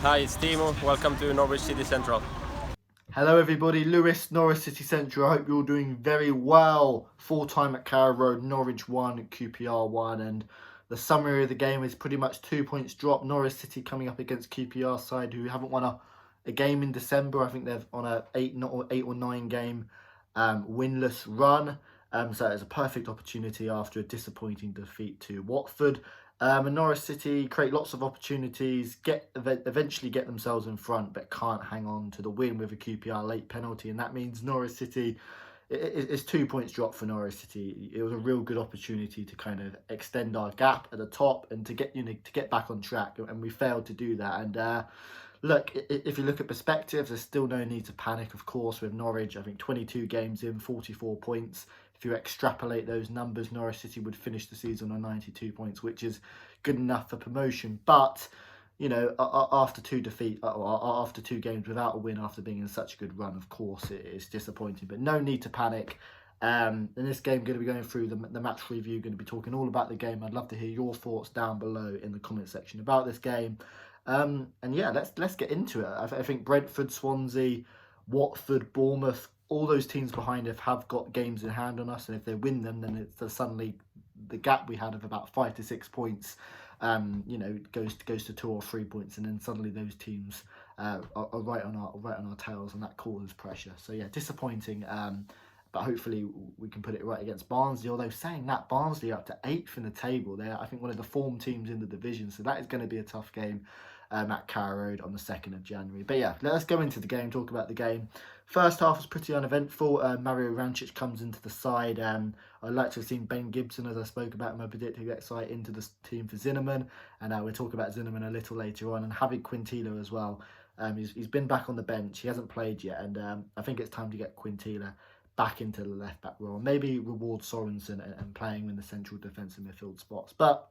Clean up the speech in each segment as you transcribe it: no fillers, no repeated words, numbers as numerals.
Hi, it's Timo. Welcome to Norwich City Central. Hello everybody, Lewis, Norwich City Central. I hope you're all doing very well. Full time at Carrow Road, Norwich 1, QPR 1, and the summary of the game is pretty much 2 points drop. Norwich City coming up against QPR side who haven't won a game in December. I think they're on a eight or 9 game winless run. So it's a perfect opportunity after a disappointing defeat to Watford. And Norwich City create lots of opportunities, eventually get themselves in front, but can't hang on to the win with a QPR late penalty, and that means Norwich City. It's 2 points drop for Norwich City. It was a real good opportunity to kind of extend our gap at the top and to get back on track, and we failed to do that. And look, if you look at perspective, there's still no need to panic, of course, with Norwich. I think 22 games in, 44 points. If you extrapolate those numbers, Norwich City would finish the season on 92 points, which is good enough for promotion. But, after after 2 games without a win, after being in such a good run, of course, it is disappointing. But no need to panic. In this game, going to be going through the match review, going to be talking all about the game. I'd love to hear your thoughts down below in the comment section about this game. And yeah, let's get into it. I think Brentford, Swansea, Watford, Bournemouth, all those teams behind us have got games in hand on us, and if they win them, then it's suddenly the gap we had of about 5 to 6 points, goes to 2 or 3 points, and then suddenly those teams are right on our tails, and that causes pressure. So yeah, disappointing. But hopefully we can put it right against Barnsley. Although saying that, Barnsley are up to 8th in the table. They're, I think, one of the form teams in the division. So that is going to be a tough game at Carrow Road on the 2nd of January. But yeah, let's go into the game, talk about the game. First half was pretty uneventful. Mario Rancic comes into the side. I'd like to have seen Ben Gibson, as I spoke about in my predictive exercise, into the team for Zinnerman. And we'll talk about Zinnerman a little later on. And Javi Quintilla as well. He's been back on the bench. He hasn't played yet. And I think it's time to get Quintilla back into the left back role. Maybe reward Sorensen and playing in the central defensive midfield spots. But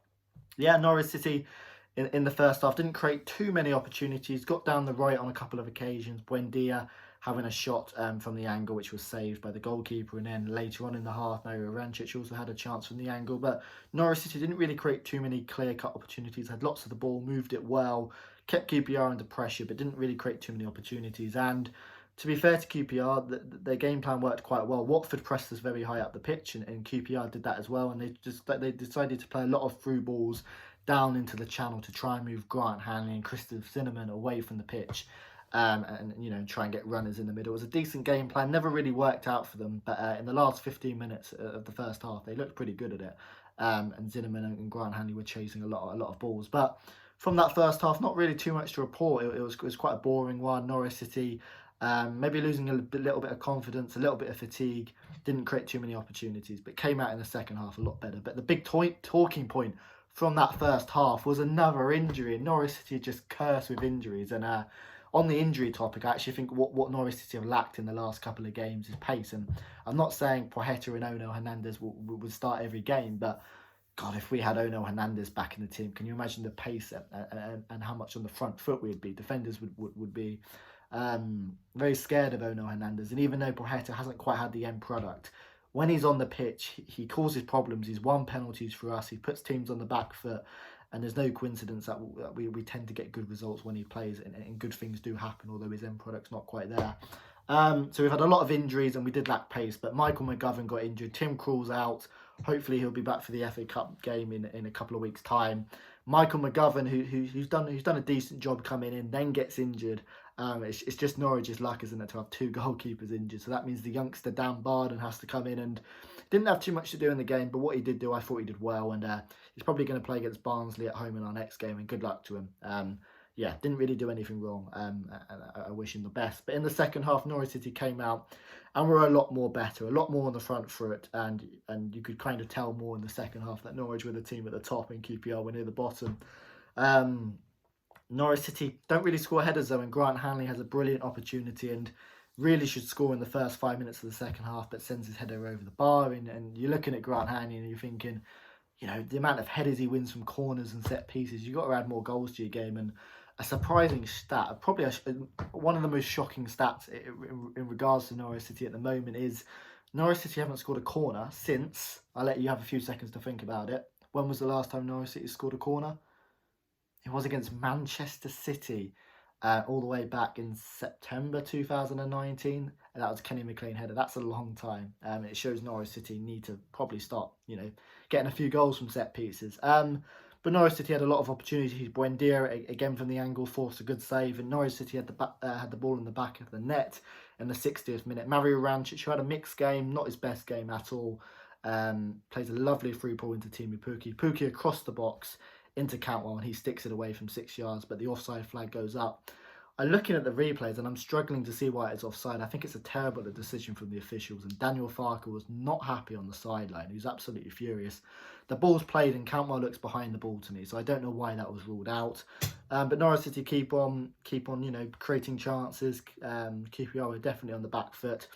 yeah, Norwich City in the first half didn't create too many opportunities. Got down the right on a couple of occasions. Buendia having a shot from the angle, which was saved by the goalkeeper. And then later on in the half, Mario Rancic also had a chance from the angle. But Norwich City didn't really create too many clear-cut opportunities. Had lots of the ball, moved it well, kept QPR under pressure, but didn't really create too many opportunities. And to be fair to QPR, their game plan worked quite well. Watford pressed us very high up the pitch, and QPR did that as well. And they decided to play a lot of through balls down into the channel to try and move Grant Hanley and Christoph Zinnerman away from the pitch, and try and get runners in the middle. It was a decent game plan. Never really worked out for them, but in the last 15 minutes of the first half, they looked pretty good at it. And Zinnerman and Grant Hanley were chasing a lot of balls, but from that first half, not really too much to report. It was quite a boring one. Norwich City. Maybe losing a little bit of confidence, a little bit of fatigue, didn't create too many opportunities, but came out in the second half a lot better. But the big talking point from that first half was another injury. Norwich City just cursed with injuries. And on the injury topic, I actually think what Norwich City have lacked in the last couple of games is pace. And I'm not saying Poeta and Ono Hernandez would start every game, but God, if we had Ono Hernandez back in the team, can you imagine the pace and how much on the front foot we'd be? Defenders would be very scared of Ono Hernandez. And even though Poeta hasn't quite had the end product, when he's on the pitch, he causes problems. He's won penalties for us. He puts teams on the back foot. And there's no coincidence that we tend to get good results when he plays, and good things do happen, although his end product's not quite there. So we've had a lot of injuries, and we did lack pace. But Michael McGovern got injured. Tim Krul's out. Hopefully he'll be back for the FA Cup game in a couple of weeks' time. Michael McGovern, who's done a decent job coming in, then gets injured. It's just Norwich's luck, isn't it, to have 2 goalkeepers injured. So that means the youngster Dan Barden has to come in, and didn't have too much to do in the game. But what he did do, I thought he did well. And he's probably going to play against Barnsley at home in our next game. And good luck to him. Yeah, didn't really do anything wrong. And I wish him the best. But in the second half, Norwich City came out and were a lot more better, a lot more on the front foot. And you could kind of tell more in the second half that Norwich were the team at the top and QPR were near the bottom. Norwich City don't really score headers though, and Grant Hanley has a brilliant opportunity and really should score in the first 5 minutes of the second half, but sends his header over the bar. And you're looking at Grant Hanley and you're thinking, the amount of headers he wins from corners and set pieces, you've got to add more goals to your game. And a surprising stat, probably one of the most shocking stats in regards to Norwich City at the moment, is Norwich City haven't scored a corner since, I'll let you have a few seconds to think about it. When was the last time Norwich City scored a corner? It was against Manchester City. all the way back in September 2019, and that was Kenny McLean header. That's a long time. It shows Norwich City need to probably start, getting a few goals from set pieces. But Norwich City had a lot of opportunities. Buendia, again from the angle, forced a good save, and Norwich City had the ball in the back of the net in the 60th minute. Mario Rancic, who had a mixed game, not his best game at all, plays a lovely through ball into Teemu Pukki. Pukki across the box into Cantwell, and he sticks it away from 6 yards, but the offside flag goes up. I'm looking at the replays and I'm struggling to see why it's offside. I think it's a terrible decision from the officials, and Daniel Farke was not happy on the sideline. He was absolutely furious. The ball's played and Cantwell looks behind the ball to me, so I don't know why that was ruled out. But Norwich City keep on, creating chances. QPR are definitely on the back foot.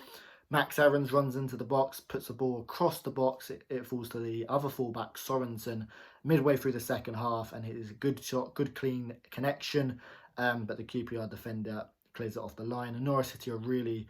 Max Aarons runs into the box, puts the ball across the box. It falls to the other fullback, Sorensen, midway through the second half, and it is a good shot, good clean connection. But the QPR defender clears it off the line. And Norwich City are really,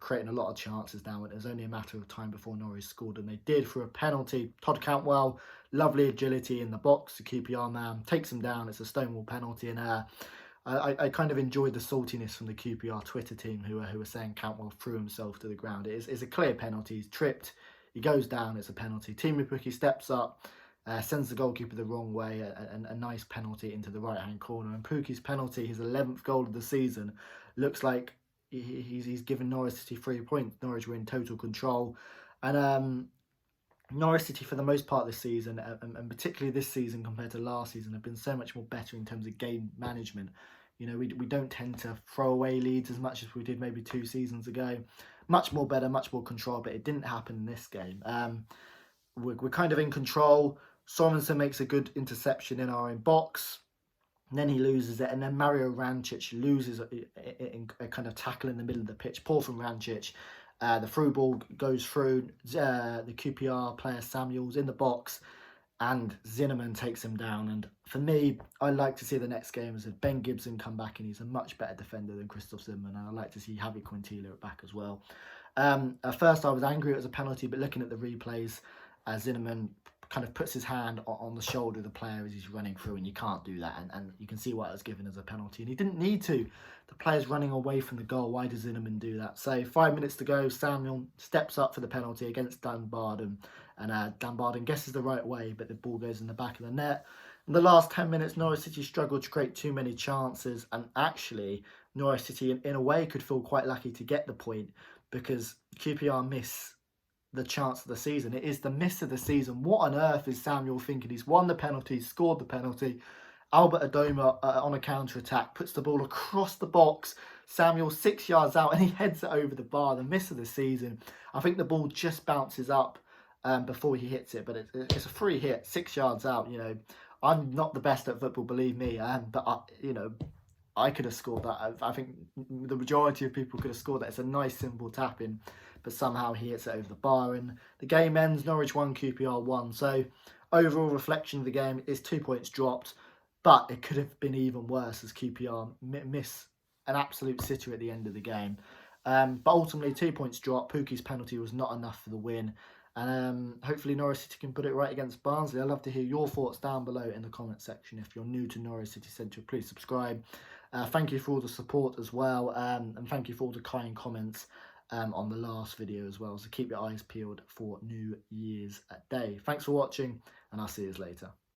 creating a lot of chances now. And it was only a matter of time before Norwich scored. And they did through a penalty. Todd Cantwell, lovely agility in the box. The QPR man takes him down. It's a stonewall penalty. And I kind of enjoyed the saltiness from the QPR Twitter team who were saying Cantwell threw himself to the ground. It's a clear penalty. He's tripped. He goes down. It's a penalty. Teemu Pukki steps up. Sends the goalkeeper the wrong way, a nice penalty into the right-hand corner. And Pukki's penalty, his 11th goal of the season, looks like he's given Norwich City 3 points. Norwich were in total control. And Norwich City, for the most part this season, and particularly this season compared to last season, have been so much more better in terms of game management. We don't tend to throw away leads as much as we did maybe 2 seasons ago. Much more better, much more control, but it didn't happen in this game. We're kind of in control. Sorensen makes a good interception in our own box, and then he loses it, and then Mario Rancic loses a kind of tackle in the middle of the pitch. Poor from Rancic. The through ball goes through the QPR player Samuels in the box, and Zinnerman takes him down. And for me, I like to see the next game as if Ben Gibson come back, and he's a much better defender than Christoph Zinnerman, and I like to see Javi Quintilla back as well. At first I was angry it was a penalty, but looking at the replays, Zinnerman kind of puts his hand on the shoulder of the player as he's running through, and you can't do that, and you can see why it was given as a penalty, and he didn't need to. The player's running away from the goal. Why does Zinnerman do that? So 5 minutes to go, Samuel steps up for the penalty against Dan Barden, and Dan Barden guesses the right way, but the ball goes in the back of the net. In the last 10 minutes, Norwich City struggled to create too many chances, and actually Norwich City in a way could feel quite lucky to get the point, because QPR miss the chance of the season. It is the miss of the season. What on earth is Samuel thinking? He's won the penalty, scored the penalty. Albert Adoma on a counter-attack puts the ball across the box. Samuel 6 yards out, and he heads it over the bar. The miss of the season. I think the ball just bounces up before he hits it, but it's a free hit, 6 yards out. I'm not the best at football, believe me, but I could have scored that. I think the majority of people could have scored that. It's a nice, simple tap-in, but somehow he hits it over the bar, and the game ends. Norwich 1, QPR 1. So overall reflection of the game is 2 points dropped, but it could have been even worse as QPR miss an absolute sitter at the end of the game. But ultimately, 2 points dropped. Pukki's penalty was not enough for the win. And hopefully Norwich City can put it right against Barnsley. I'd love to hear your thoughts down below in the comment section. If you're new to Norwich City Central, please subscribe. Thank you for all the support as well, and thank you for all the kind comments on the last video as well. So keep your eyes peeled for New Year's Day. Thanks for watching, and I'll see you later.